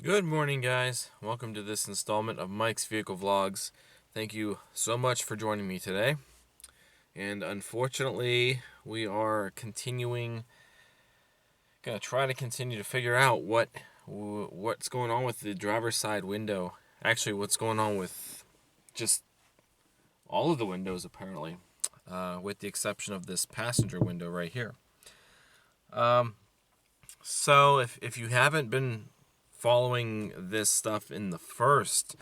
Good morning, guys. Welcome to this installment of Mike's Vehicle Vlogs. Thank you so much for joining me today. And unfortunately, we are gonna try to continue to figure out what's going on with the driver's side window. Actually, what's going on with just all of the windows, apparently, with the exception of this passenger window right here. So if you haven't been following this stuff in the first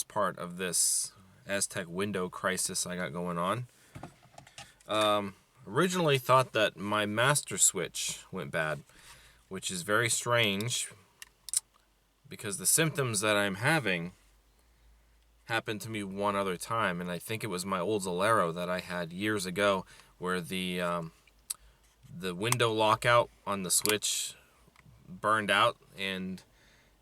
part of this Aztek window crisis I got going on, originally thought that my master switch went bad, which is very strange because the symptoms that I'm having happened to me one other time, and I think it was my old Zalero that I had years ago, where the window lockout on the switch burned out, and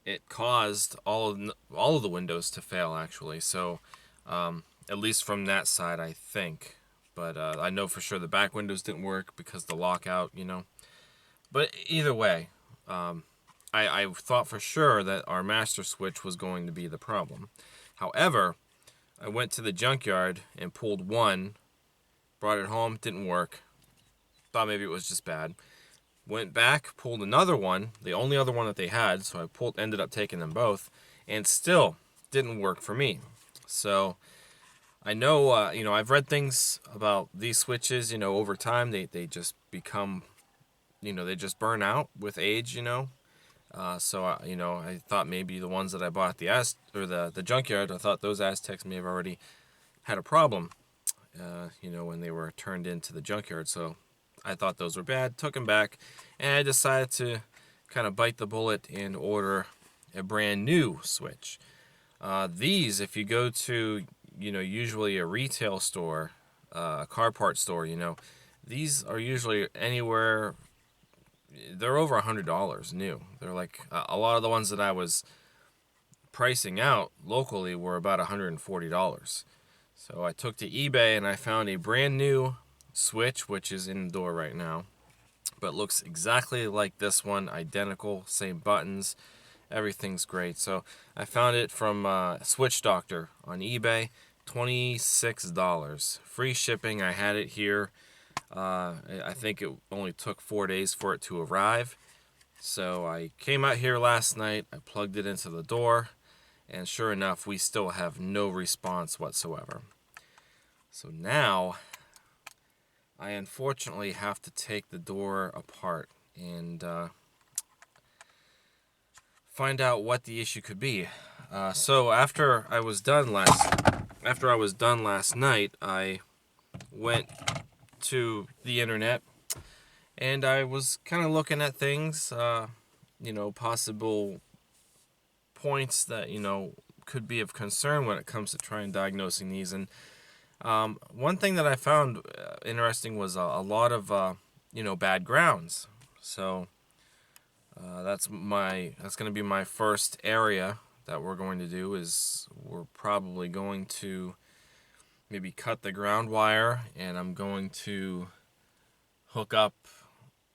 it caused all of the windows to fail, actually. So at least from that side, I think. But I know for sure the back windows didn't work because the lockout, But either way, I thought for sure that our master switch was going to be the problem. However, I went to the junkyard and pulled one, brought it home, didn't work. Thought maybe it was just bad. Went back, pulled another one, the only other one that they had, so I ended up taking them both, and still didn't work for me. So I know, I've read things about these switches, over time they just become, they just burn out with age, So I thought maybe the ones that I bought at the junkyard, I thought those Aztecs may have already had a problem, when they were turned into the junkyard. So I thought those were bad, took them back, and I decided to kind of bite the bullet and order a brand new switch. These, if you go to, usually a retail store, a car part store, these are usually anywhere, they're over $100 new. They're like, a lot of the ones that I was pricing out locally were about $140. So I took to eBay and I found a brand new switch, which is in the door right now, but looks exactly like this one, identical, same buttons, everything's great. So I found it from Switch Doctor on eBay, $26, free shipping. I had it here. I think it only took 4 days for it to arrive. So I came out here last night, I plugged it into the door, and sure enough, we still have no response whatsoever. So now I unfortunately have to take the door apart and find out what the issue could be. So after I was done last night, I went to the internet and I was kind of looking at things, possible points that could be of concern when it comes to trying diagnosing these. And one thing that I found interesting was a lot of bad grounds. So that's going to be my first area that we're going to do. Is we're probably going to maybe cut the ground wire, and I'm going to hook up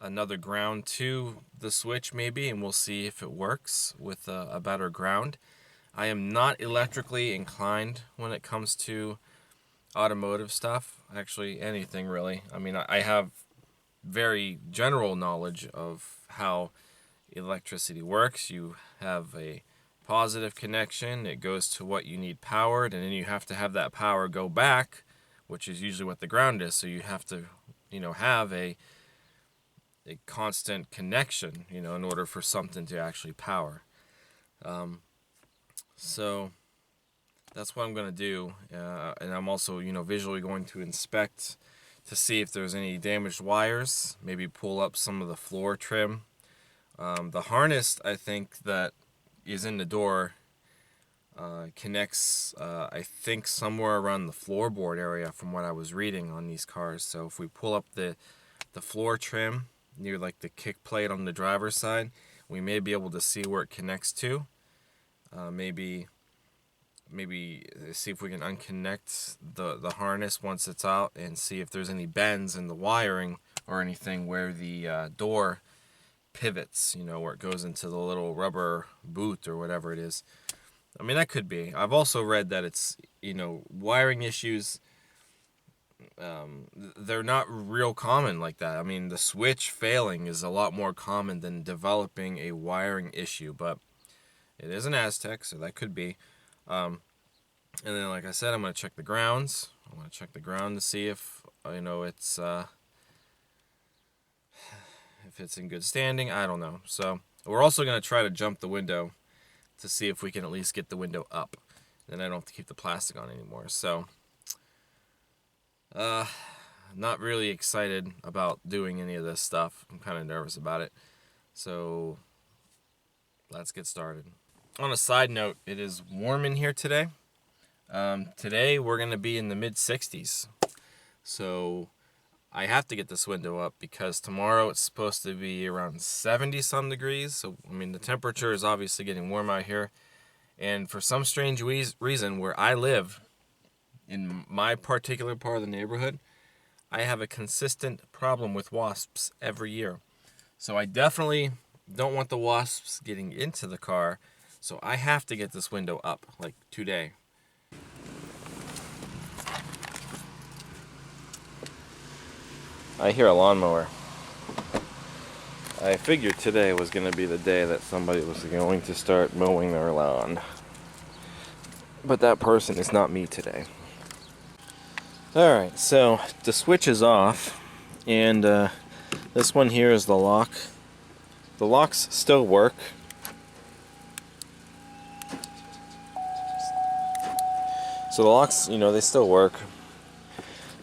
another ground to the switch maybe, and we'll see if it works with a better ground. I am not electrically inclined when it comes to automotive stuff, actually anything really. I mean, I have very general knowledge of how electricity works. You have a positive connection, it goes to what you need powered, and then you have to have that power go back, which is usually what the ground is. So you have to, have a constant connection, in order for something to actually power. So that's what I'm going to do, and I'm also, visually going to inspect to see if there's any damaged wires, maybe pull up some of the floor trim. The harness, I think, that is in the door connects, I think, somewhere around the floorboard area from what I was reading on these cars. So if we pull up the floor trim near like the kick plate on the driver's side, we may be able to see where it connects to. Maybe see if we can unconnect the harness once it's out and see if there's any bends in the wiring or anything where the door pivots, you know, where it goes into the little rubber boot or whatever it is. I mean, that could be. I've also read that it's, you know, wiring issues, they're not real common like that. I mean, the switch failing is a lot more common than developing a wiring issue, but it is an Aztek, so that could be. And then, like I said, I'm going to check the grounds. I want to check the ground to see if, you know, it's if it's in good standing. I don't know. So we're also going to try to jump the window to see if we can at least get the window up. Then I don't have to keep the plastic on anymore. So, not really excited about doing any of this stuff. I'm kind of nervous about it. So, let's get started. On a side note, it is warm in here today. Today we're going to be in the mid-60s. So, I have to get this window up because tomorrow it's supposed to be around 70-some degrees. So, I mean, the temperature is obviously getting warm out here. And for some strange reason, where I live, in my particular part of the neighborhood, I have a consistent problem with wasps every year. So I definitely don't want the wasps getting into the car. So I have to get this window up, like today. I hear a lawnmower. I figured today was going to be the day that somebody was going to start mowing their lawn. But that person is not me today. Alright, so the switch is off, and this one here is the lock. The locks still work. So the locks, you know, they still work.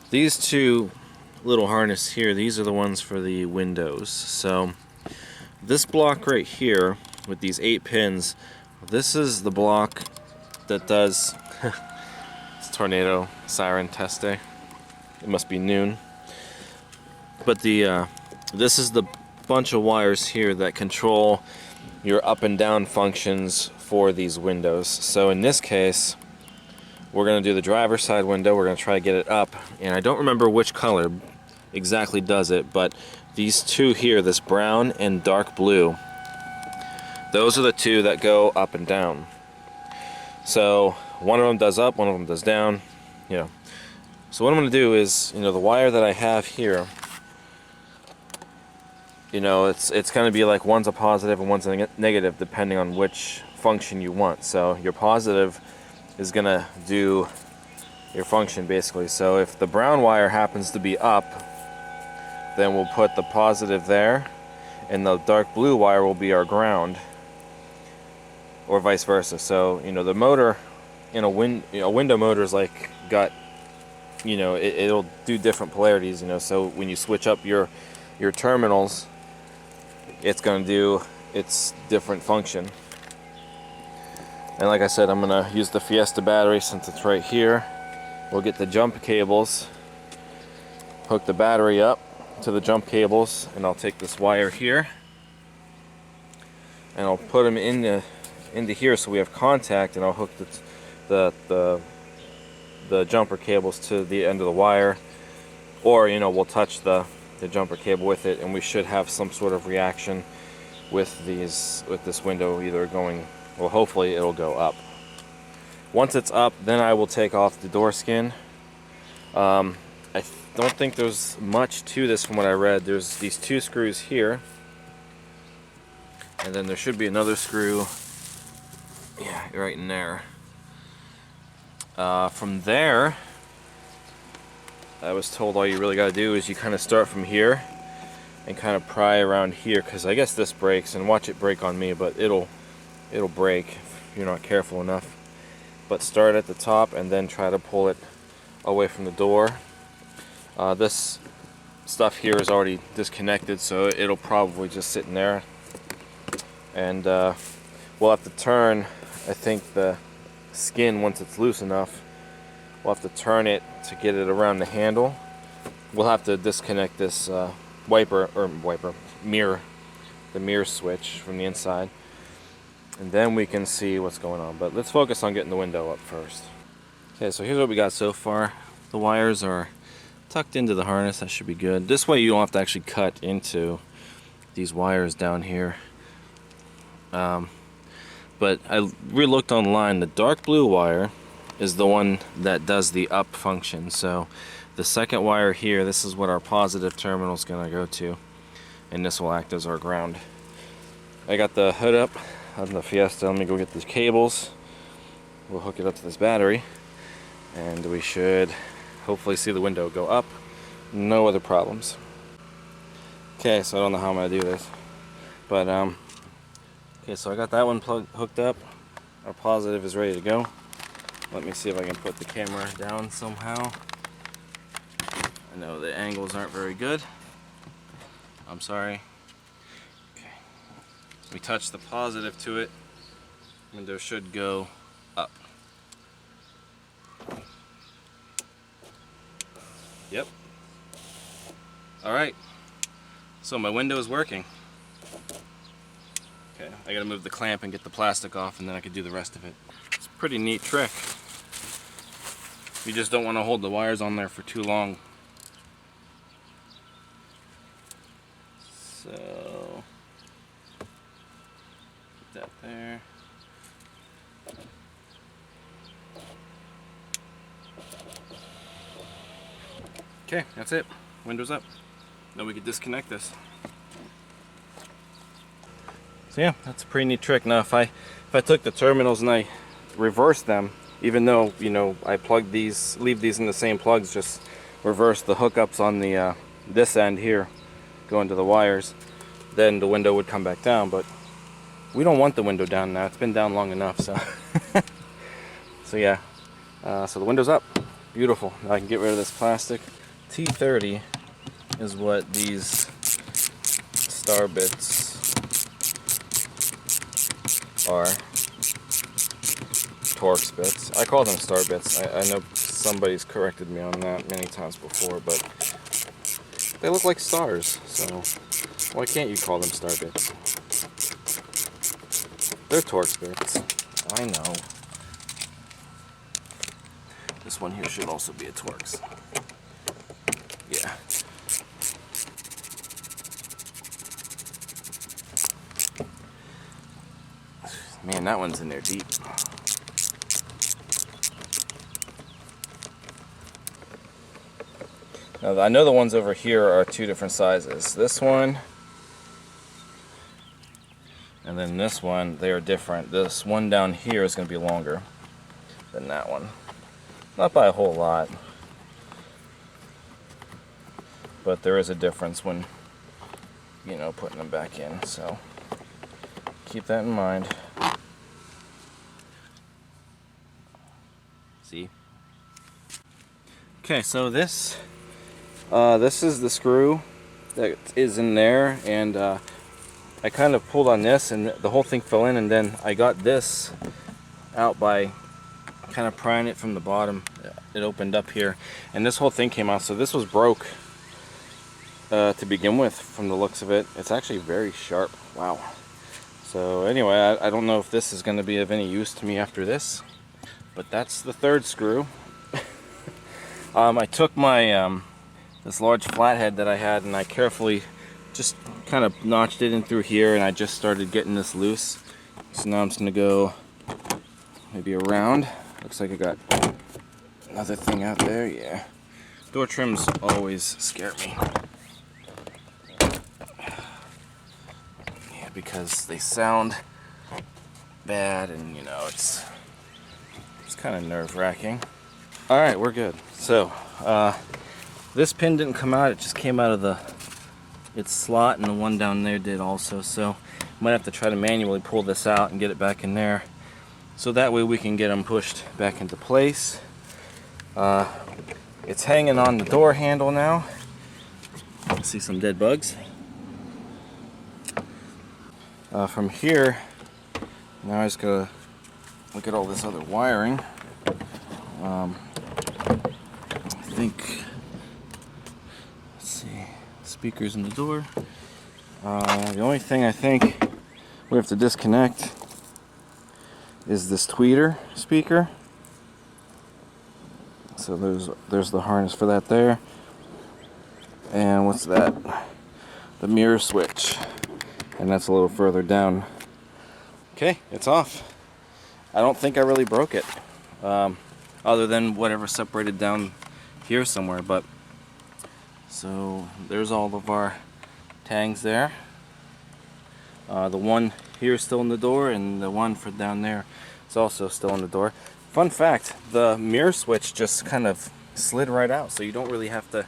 These two little harness here, these are the ones for the windows. So this block right here with these 8 pins, this is the block that does it's tornado siren test day. It must be noon. But the this is the bunch of wires here that control your up and down functions for these windows. So in this case, we're going to do the driver's side window. We're going to try to get it up, and I don't remember which color exactly does it, but these two here, this brown and dark blue, those are the two that go up and down. So one of them does up, one of them does down, you know. So what I'm going to do is, you know, the wire that I have here, you know, it's going to be like one's a positive and one's a negative depending on which function you want. So your positive is going to do your function basically. So if the brown wire happens to be up, then we'll put the positive there, and the dark blue wire will be our ground, or vice versa. So, you know, the motor in a window motor is like got, you know, it'll do different polarities, you know. So when you switch up your terminals, it's going to do its different function. And like I said, I'm going to use the Fiesta battery since it's right here. We'll get the jump cables, hook the battery up to the jump cables, and I'll take this wire here and I'll put them into here so we have contact, and I'll hook the jumper cables to the end of the wire, or, you know, we'll touch the jumper cable with it, and we should have some sort of reaction with this window either going, well, hopefully it'll go up. Once it's up, then I will take off the door skin. I don't think there's much to this from what I read. There's these 2 screws here, and then there should be another screw, yeah, right in there. From there, I was told all you really got to do is you kind of start from here and kind of pry around here, because I guess this breaks, and watch it break on me, but it'll break if you're not careful enough. But start at the top and then try to pull it away from the door. This stuff here is already disconnected, so it'll probably just sit in there, and we'll have to turn, I think, the skin, once it's loose enough, we'll have to turn it to get it around the handle. We'll have to disconnect this mirror, the mirror switch from the inside, and then we can see what's going on. But let's focus on getting the window up first. Okay, so here's what we got so far. The wires are tucked into the harness. That should be good. This way you don't have to actually cut into these wires down here. But I re-looked online. The dark blue wire is the one that does the up function. So the second wire here, this is what our positive terminal is going to go to, and this will act as our ground. I got the hood up on the Fiesta. Let me go get these cables. We'll hook it up to this battery, and we should hopefully see the window go up. No other problems. Okay, so I don't know how I'm going to do this, but okay, so I got that one hooked up. Our positive is ready to go. Let me see if I can put the camera down somehow. I know the angles aren't very good. I'm sorry. Okay. We touch the positive to it. Window should go up. Yep. Alright. So my window is working. Okay, I gotta move the clamp and get the plastic off, and then I can do the rest of it. It's a pretty neat trick. You just don't want to hold the wires on there for too long. So, put that there. Okay, that's it. Windows up. Now we can disconnect this. So yeah, that's a pretty neat trick. Now if I took the terminals and I reversed them, even though, you know, I plug these, leave these in the same plugs, just reverse the hookups on the this end here, go into the wires, then the window would come back down. But we don't want the window down now. It's been down long enough. So so yeah, so the window's up. Beautiful. Now I can get rid of this plastic. T30 is what these star bits are. Torx bits. I call them star bits. I know somebody's corrected me on that many times before, but they look like stars, so why can't you call them star bits? They're Torx bits. I know. This one here should also be a Torx. Yeah. Man, that one's in there deep. Now, I know the ones over here are two different sizes. This one and then this one, they are different. This one down here is going to be longer than that one. Not by a whole lot, but there is a difference when, you know, putting them back in. So keep that in mind. See? Okay, so this is the screw that is in there, and I kind of pulled on this and the whole thing fell in, and then I got this out by kind of prying it from the bottom. It opened up here and this whole thing came out. So this was broke to begin with from the looks of it. It's actually very sharp. Wow. So anyway, I don't know if this is going to be of any use to me after this, but that's the third screw. I took my this large flathead that I had, and I carefully just kind of notched it in through here, and I just started getting this loose. So now I'm just going to go maybe around. Looks like I got another thing out there. Yeah. Door trims always scare me. Yeah, because they sound bad, and you know, it's kind of nerve-wracking. Alright, we're good. So, this pin didn't come out, it just came out of its slot, and the one down there did also. So, I might have to try to manually pull this out and get it back in there, so that way we can get them pushed back into place. It's hanging on the door handle now. I see some dead bugs. From here, now I just gotta look at all this other wiring. I think, let's see, speakers in the door. The only thing I think we have to disconnect is this tweeter speaker. So there's the harness for that there. And what's that? The mirror switch. and that's a little further down. Okay, it's off. I don't think I really broke it, other than whatever separated down here somewhere. But so there's all of our tangs there. The one here is still in the door, and the one for down there is also still in the door. Fun fact, the mirror switch just kind of slid right out, so you don't really have to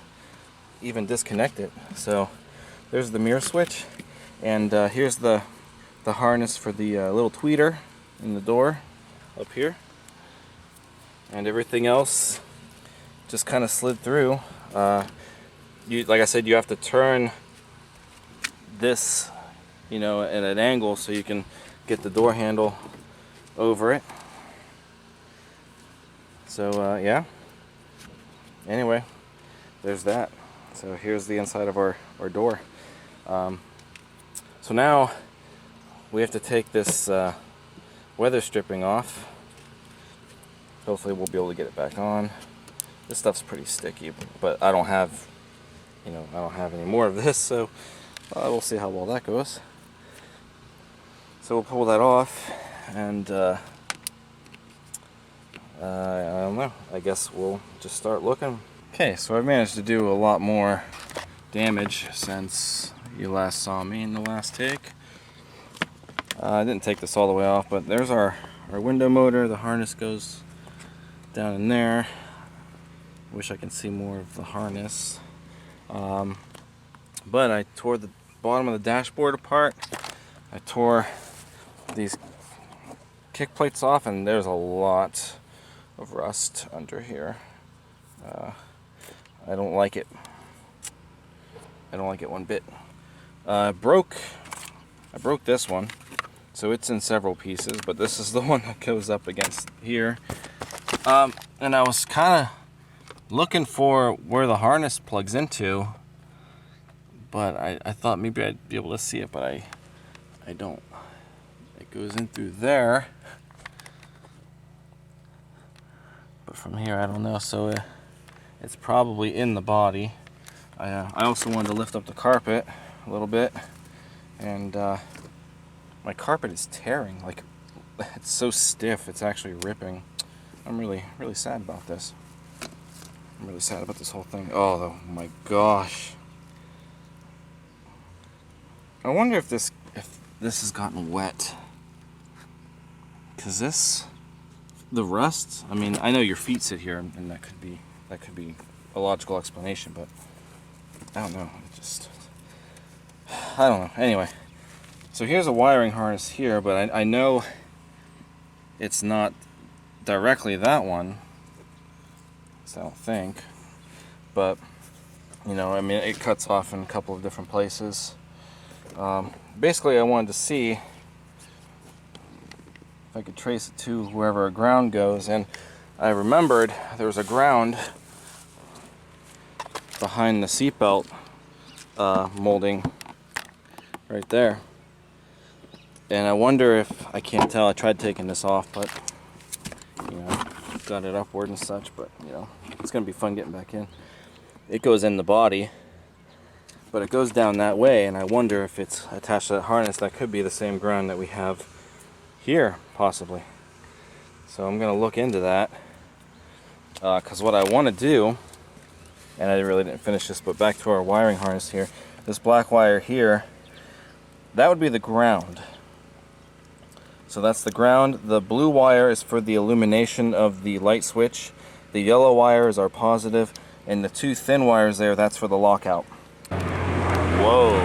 even disconnect it. So there's the mirror switch, and here's the harness for the little tweeter in the door up here, and everything else just kind of slid through. Like I said, you have to turn this, you know, at an angle so you can get the door handle over it. So yeah, anyway, there's that. So here's the inside of our door. So now we have to take this weather stripping off. Hopefully we'll be able to get it back on. This stuff's pretty sticky, but I don't have, you know, I don't have any more of this, so we'll see how well that goes. So we'll pull that off, and I don't know, I guess we'll just start looking. Okay, so I've managed to do a lot more damage since you last saw me in the last take. I didn't take this all the way off, but there's our window motor. The harness goes down in there. Wish I can see more of the harness. But I tore the bottom of the dashboard apart. I tore these kick plates off, and there's a lot of rust under here. I don't like it. I don't like it one bit. I broke this one, so it's in several pieces, but this is the one that goes up against here. And I was kind of looking for where the harness plugs into, but I thought maybe I'd be able to see it, but I don't. It goes in through there, but from here I don't know. So it's probably in the body. I also wanted to lift up the carpet a little bit, and my carpet is tearing. Like, it's so stiff, it's actually ripping. I'm really sad about this. I'm really sad about this whole thing. Oh my gosh. I wonder if this has gotten wet. 'Cause the rust, I mean, I know your feet sit here, and that could be a logical explanation, but I don't know. I don't know. Anyway, so here's a wiring harness here, but I know it's not directly that one, so I don't think. But, you know, I mean, it cuts off in a couple of different places. Basically, I wanted to see if I could trace it to wherever a ground goes, and I remembered there was a ground behind the seatbelt molding right there, and I wonder if, I can't tell, I tried taking this off, but you know, got it upward and such, but you know, it's gonna be fun getting back in. It goes in the body, but it goes down that way, and I wonder if it's attached to that harness. That could be the same ground that we have here, possibly. So I'm gonna look into that, because what I want to do, and I really didn't finish this, but back to our wiring harness here, this black wire here, that would be the ground. So that's the ground. The blue wire is for the illumination of the light switch. The yellow wire is our positive, and the two thin wires there, that's for the lockout. Whoa.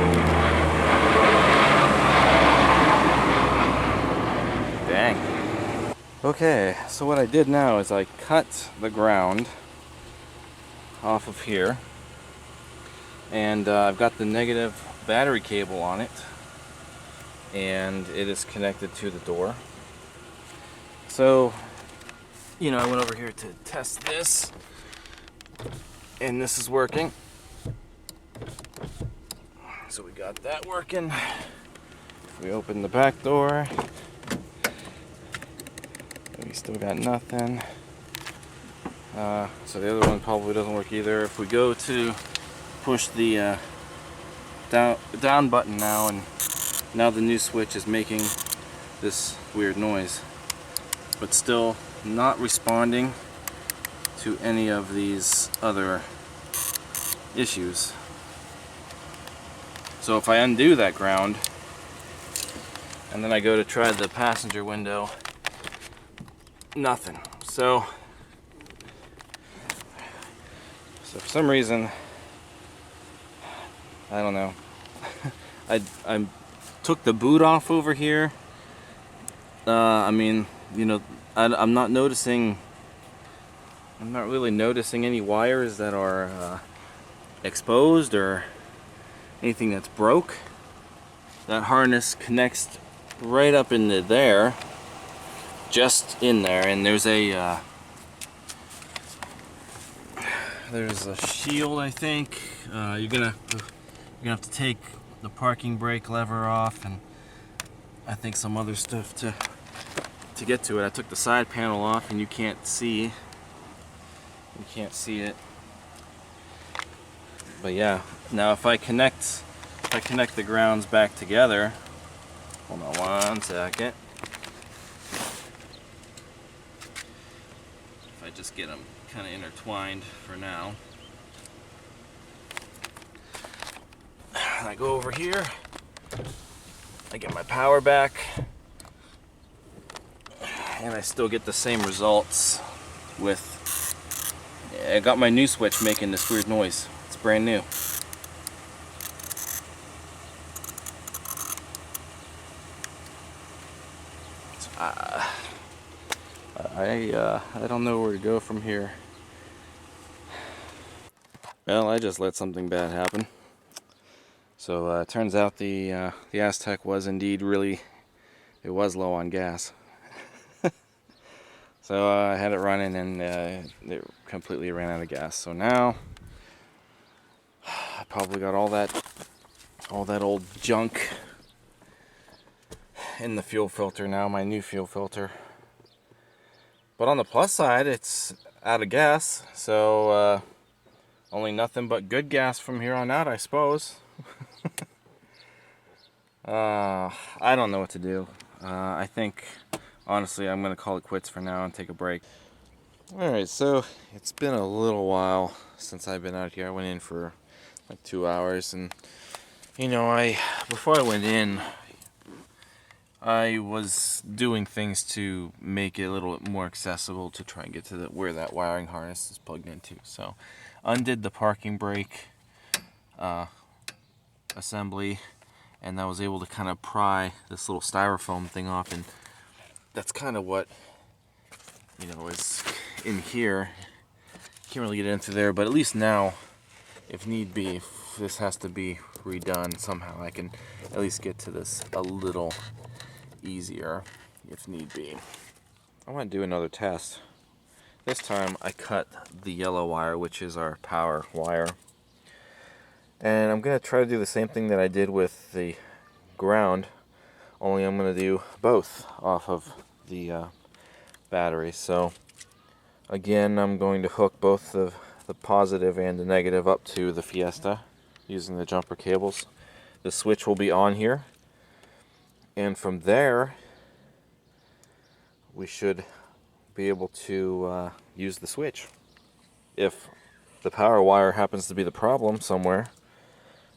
Dang. Okay, so what I did now is I cut the ground off of here, and I've got the negative battery cable on it, and it is connected to the door. So, you know, I went over here to test this, and this is working. So we got that working. We open the back door. We still got nothing. So the other one probably doesn't work either. If we go to push the down button now and Now the new switch is making this weird noise, but still not responding to any of these other issues. So if I undo that ground and then I go to try the passenger window, nothing. So for some reason, I don't know, I took the boot off over here. I mean, you know, I'm not really noticing any wires that are exposed or anything that's broke. That harness connects right up into there, just in there, and there's a shield, I think. You're gonna have to take the parking brake lever off, and I think some other stuff to get to it. I took the side panel off, and you can't see it. But yeah, now if I connect the grounds back together, hold on one second. If I just get them kind of intertwined for now. I go over here, I get my power back, and I still get the same results with, I got my new switch making this weird noise. It's brand new. I don't know where to go from here. Well, I just let something bad happen. So it turns out the Aztek was indeed it was low on gas. So I had it running, and it completely ran out of gas. So now I probably got all that old junk in the fuel filter now, my new fuel filter. But on the plus side, it's out of gas, so only nothing but good gas from here on out, I suppose. I don't know what to do. I think, honestly, I'm going to call it quits for now and take a break. Alright, so it's been a little while since I've been out here. I went in for like 2 hours, and you know, before I went in, I was doing things to make it a little more accessible to try and get to where that wiring harness is plugged into. So undid the parking brake assembly, and I was able to kind of pry this little styrofoam thing off, and that's kind of what, you know, is in here. Can't really get into there, but at least now, if need be, if this has to be redone somehow, I can at least get to this a little easier if need be. I want to do another test. This time I cut the yellow wire, which is our power wire, and I'm going to try to do the same thing that I did with the ground, only I'm going to do both off of the battery. So again, I'm going to hook both the positive and the negative up to the Fiesta using the jumper cables. The switch will be on here, and from there we should be able to use the switch. If the power wire happens to be the problem somewhere,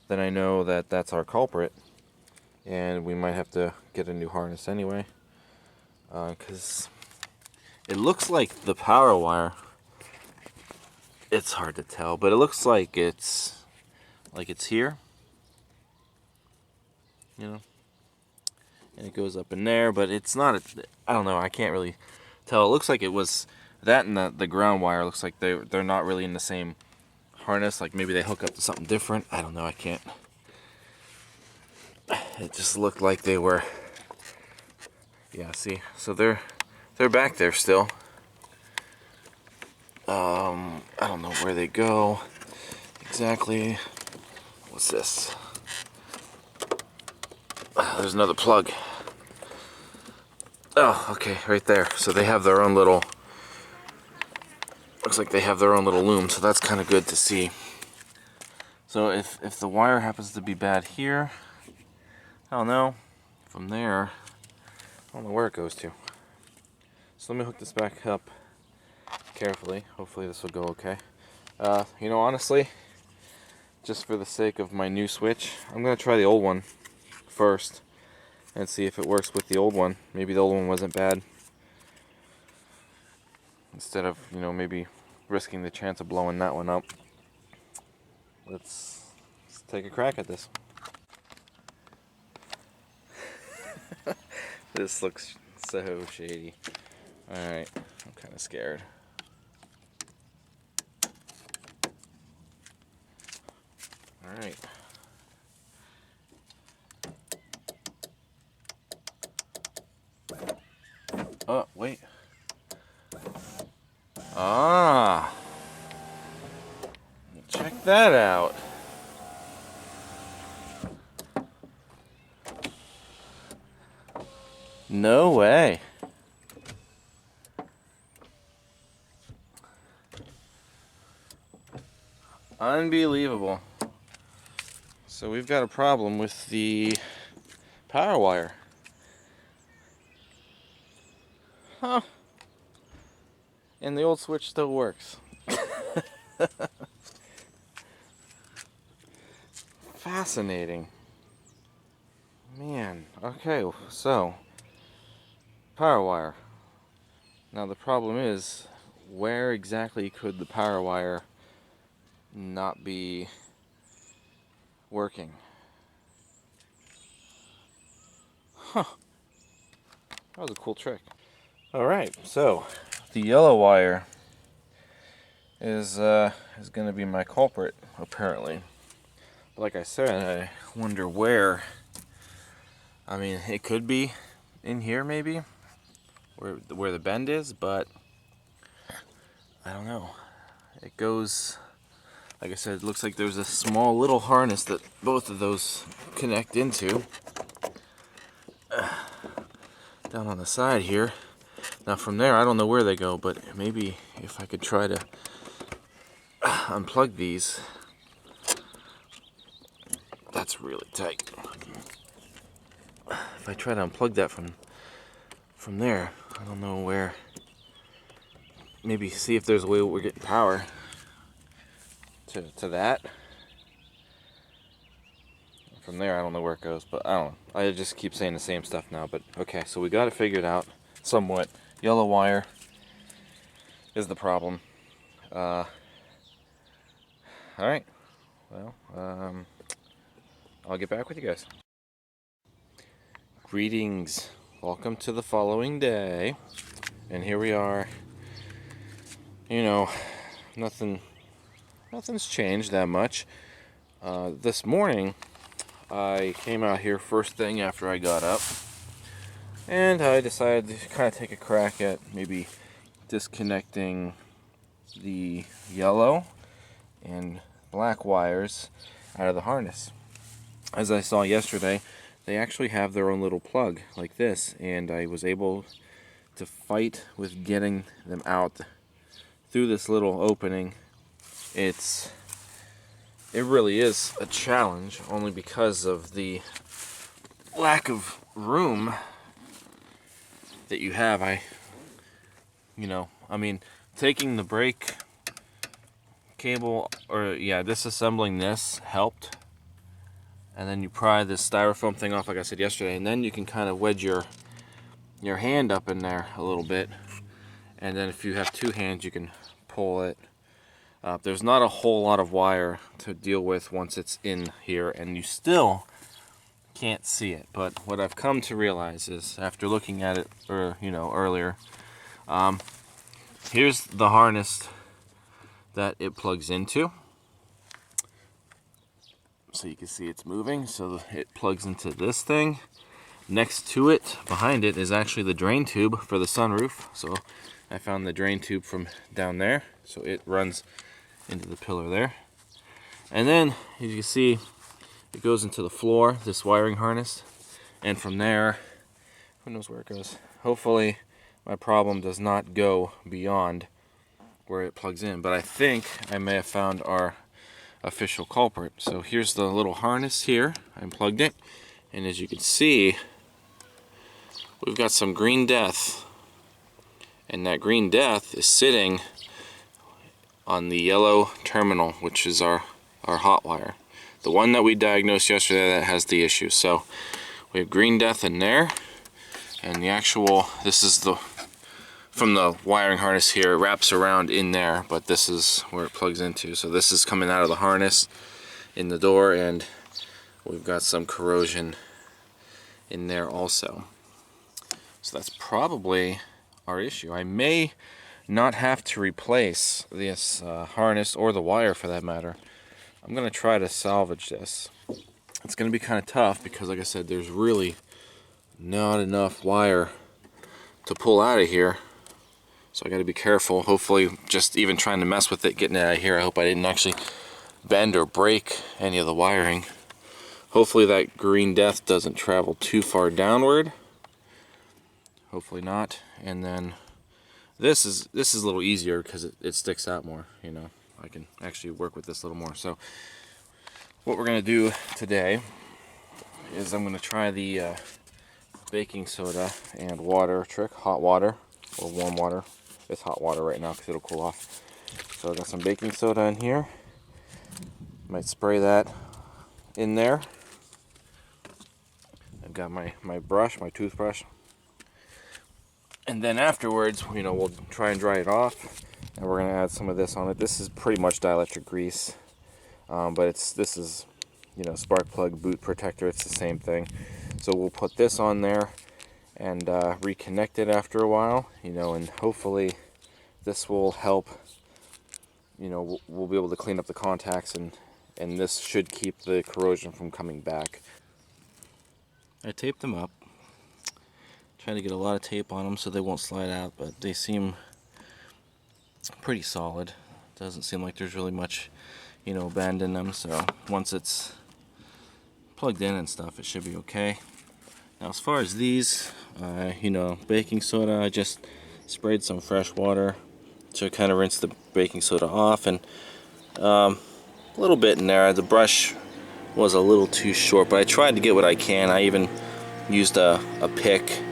then I know that that's our culprit, and we might have to get a new harness anyway, because it looks like the power wire, it's hard to tell, but it looks like it's here, you know, and it goes up in there, but it's not, I don't know, I can't really tell. It looks like it was that, and the ground wire looks like they're not really in the same harness, like maybe they hook up to something different. I don't know, I can't. It just looked like they were, yeah, see, so they're back there still. I don't know where they go exactly. What's this? There's another plug. Oh, okay, right there. So they have their own little, looks like they have their own little loom, so that's kind of good to see. So if the wire happens to be bad here, I don't know, from there, I don't know where it goes to. So let me hook this back up carefully. Hopefully this will go okay. You know, honestly, just for the sake of my new switch, I'm going to try the old one first and see if it works with the old one. Maybe the old one wasn't bad. Instead of, you know, maybe risking the chance of blowing that one up. Let's take a crack at this. This looks so shady. Alright, I'm kind of scared. Alright. Oh, wait. Ah! Check that out. No way. Unbelievable. So we've got a problem with the power wire. Huh. And the old switch still works. Fascinating. Man, okay, so power wire. Now the problem is, where exactly could the power wire not be working? Huh. That was a cool trick. Alright, so the yellow wire is going to be my culprit, apparently. But like I said, I wonder where. I mean, it could be in here maybe, where the bend is, but I don't know. It goes, like I said, it looks like there's a small little harness that both of those connect into. Down on the side here. Now from there, I don't know where they go, but maybe if I could try to unplug these. That's really tight. If I try to unplug that from there, I don't know where. Maybe see if there's a way we're getting power to that. From there, I don't know where it goes, but I don't know. I just keep saying the same stuff now, but okay, so we got it figured out somewhat. Yellow wire is the problem. Alright, well, I'll get back with you guys. Greetings. Welcome to the following day. And here we are. You know, nothing's changed that much. This morning, I came out here first thing after I got up. And I decided to kind of take a crack at maybe disconnecting the yellow and black wires out of the harness. As I saw yesterday, they actually have their own little plug like this, and I was able to fight with getting them out through this little opening. It really is a challenge, only because of the lack of room that you have. I mean, taking the brake cable, disassembling this helped. And then you pry this styrofoam thing off, like I said yesterday, and then you can kind of wedge your hand up in there a little bit. And then if you have two hands, you can pull it. There's not a whole lot of wire to deal with once it's in here, and you still can't see it. But what I've come to realize is, after looking at it earlier, here's the harness that it plugs into. So you can see it's moving, so it plugs into this thing. Next to it, behind it, is actually the drain tube for the sunroof. So I found the drain tube from down there, so it runs into the pillar there. And then, as you can see, it goes into the floor, this wiring harness. And from there, who knows where it goes. Hopefully my problem does not go beyond where it plugs in, but I think I may have found our official culprit. So here's the little harness here. I unplugged it, and as you can see, we've got some green death, and that green death is sitting on the yellow terminal, which is our hot wire, the one that we diagnosed yesterday that has the issue. So we have green death in there, and the actual, this is the, from the wiring harness here, it wraps around in there, but this is where it plugs into. So this is coming out of the harness in the door, and we've got some corrosion in there also. So that's probably our issue. I may not have to replace this harness, or the wire for that matter. I'm gonna try to salvage this. It's gonna be kind of tough because, like I said, there's really not enough wire to pull out of here. So I gotta be careful. Hopefully, just even trying to mess with it, getting it out of here, I hope I didn't actually bend or break any of the wiring. Hopefully that green death doesn't travel too far downward. Hopefully not. And then this is a little easier because it sticks out more, you know. I can actually work with this a little more. So what we're gonna do today is I'm gonna try the baking soda and water trick, hot water or warm water. It's hot water right now because it'll cool off. So I got some baking soda in here. Might spray that in there. I've got my brush, my toothbrush. And then afterwards, you know, we'll try and dry it off, and we're gonna add some of this on it. This is pretty much dielectric grease, but this is, you know, spark plug boot protector. It's the same thing. So we'll put this on there and reconnect it after a while, you know, and hopefully this will help. You know, we'll be able to clean up the contacts, and this should keep the corrosion from coming back. I taped them up. Trying to get a lot of tape on them so they won't slide out, but they seem pretty solid. Doesn't seem like there's really much, you know, bend in them. So once it's plugged in and stuff, it should be okay. Now, as far as these, you know, baking soda, I just sprayed some fresh water to kind of rinse the baking soda off, and a little bit in there. The brush was a little too short, but I tried to get what I can. I even used a pick.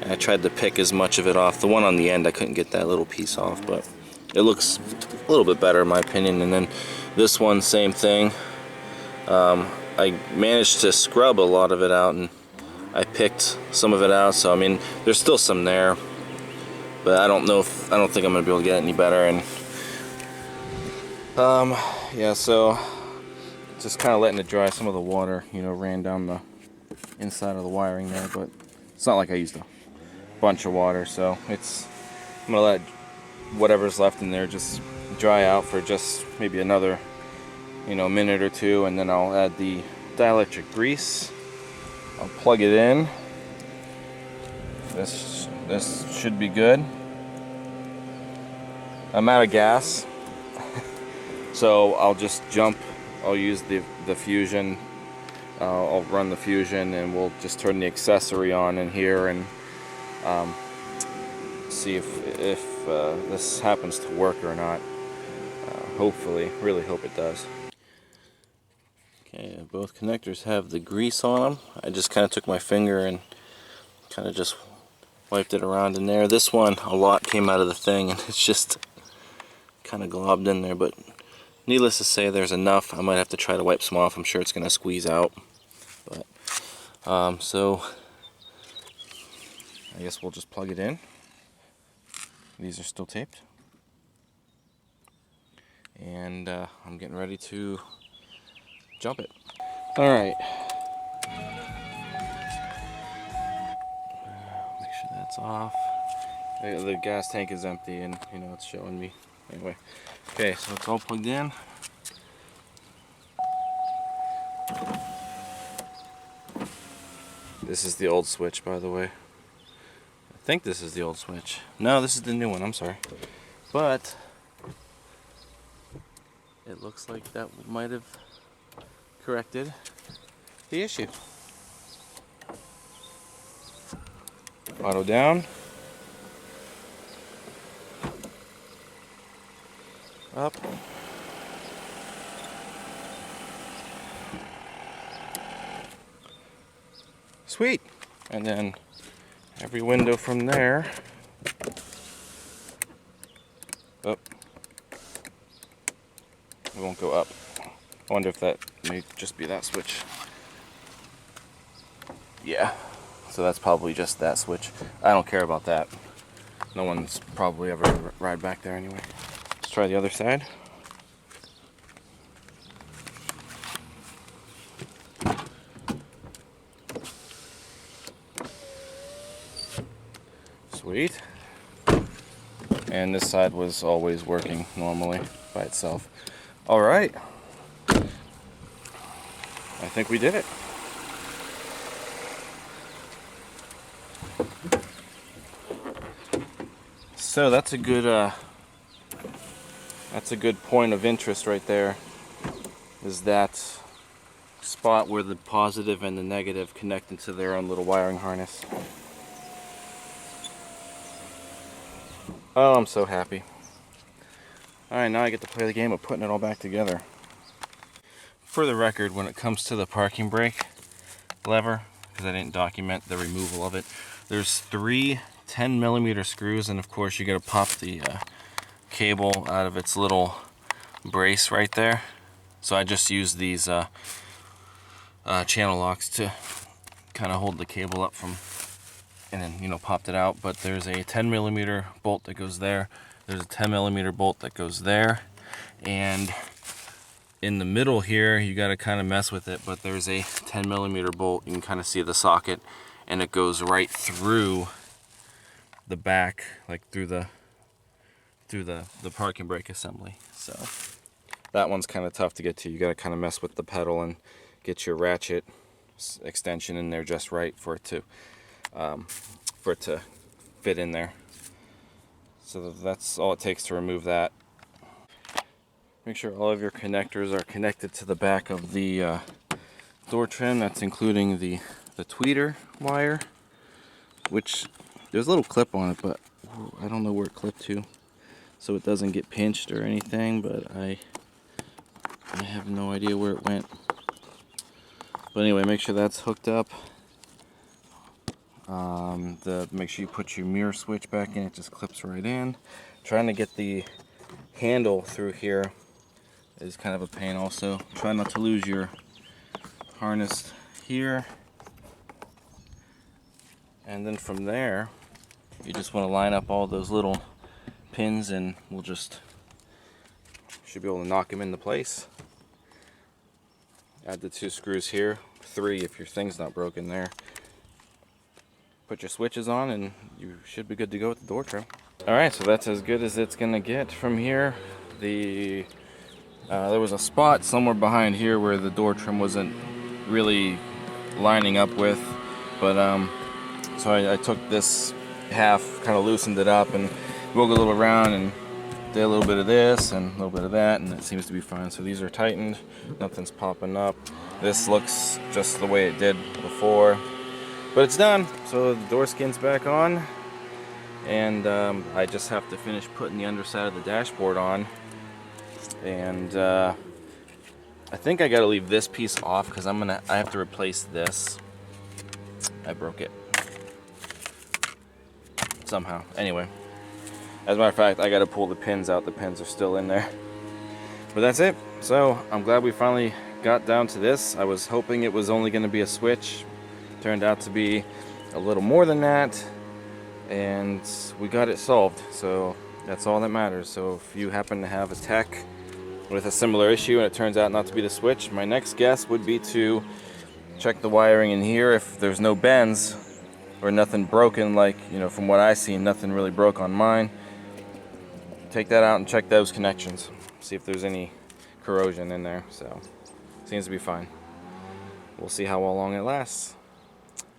I tried to pick as much of it off. The one on the end, I couldn't get that little piece off, but it looks a little bit better in my opinion. And then this one, same thing. I managed to scrub a lot of it out, and I picked some of it out. So I mean, there's still some there, but I don't think I'm gonna be able to get it any better. And yeah, so just kind of letting it dry. Some of the water, you know, ran down the inside of the wiring there, but it's not like I used a bunch of water, so I'm gonna let whatever's left in there just dry out for just maybe another, you know, minute or two, and then I'll add the dielectric grease. I'll plug it in. This should be good. I'm out of gas, so I'll just jump. I'll use the fusion. I'll run the fusion, and we'll just turn the accessory on in here and see if this happens to work or not. Hopefully, really hope it does. Okay, both connectors have the grease on them. I just kind of took my finger and kind of just wiped it around in there. This one, a lot came out of the thing, and it's just kind of globbed in there, but needless to say, there's enough. I might have to try to wipe some off. I'm sure it's going to squeeze out. But so I guess we'll just plug it in. These are still taped, and I'm getting ready to jump it. All right. Make sure that's off. The gas tank is empty, and you know it's showing me. Anyway, okay, so it's all plugged in. This is the old switch, by the way. I think this is the old switch. No, this is the new one, I'm sorry. But it looks like that might have corrected the issue. Auto down. Up. Sweet. And then every window from there. Oh, it won't go up. I wonder if that may just be that switch. Yeah, so that's probably just that switch. I don't care about that. No one's probably ever ride back there anyway. Let's try the other side. Sweet. And this side was always working normally by itself. All right. I think we did it. So that's a good point of interest right there, is that spot where the positive and the negative connect into their own little wiring harness. Oh, I'm so happy. Alright, now I get to play the game of putting it all back together. For the record, when it comes to the parking brake lever, because I didn't document the removal of it, there's 3 10mm screws, and of course you gotta pop the cable out of its little brace right there. So I just used these channel locks to kind of hold the cable up from, and then, you know, popped it out. But there's a 10mm bolt that goes there, there's a 10mm bolt that goes there, and in the middle here you got to kind of mess with it, but there's a 10mm bolt. You can kind of see the socket, and it goes right through the back, like through the parking brake assembly. So that one's kind of tough to get to. You got to kind of mess with the pedal and get your ratchet extension in there just right for it to fit in there. So that's all it takes to remove that. Make sure all of your connectors are connected to the back of the door trim. That's including the tweeter wire, which there's a little clip on it, but I don't know where it clipped to, so it doesn't get pinched or anything, but I have no idea where it went. But anyway, make sure that's hooked up. Make sure you put your mirror switch back in. It just clips right in. Trying to get the handle through here is kind of a pain also. Try not to lose your harness here. And then from there, you just want to line up all those little pins, and should be able to knock them into place. Add the 2 screws here, 3 if your thing's not broken there. Put your switches on and you should be good to go with the door trim. Alright, so that's as good as it's gonna get from here. There was a spot somewhere behind here where the door trim wasn't really lining up with, but so I took this half, kind of loosened it up and wiggled a little around and did a little bit of this and a little bit of that, and it seems to be fine. So these are tightened, nothing's popping up. This looks just the way it did before, but it's done. So the door skin's back on, and I just have to finish putting the underside of the dashboard on. And I think I gotta leave this piece off because I have to replace this. I broke it somehow. Anyway, as a matter of fact, I gotta pull the pins out. The pins are still in there. But that's it. So I'm glad we finally got down to this. I was hoping it was only gonna be a switch. Turned out to be a little more than that, and we got it solved. So that's all that matters. So if you happen to have a tech with a similar issue and it turns out not to be the switch, my next guess would be to check the wiring in here. If there's no bends or nothing broken, like, you know, from what I see, nothing really broke on mine, take that out and check those connections, see if there's any corrosion in there. So seems to be fine. We'll see how long it lasts.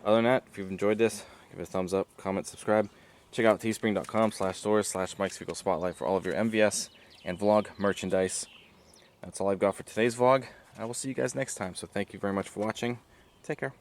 Other than that, if you've enjoyed this, give it a thumbs up, comment, subscribe. Check out teespring.com/stores/Mike's Vehicle Spotlight for all of your MVS and vlog merchandise. That's all I've got for today's vlog. I will see you guys next time. So thank you very much for watching. Take care.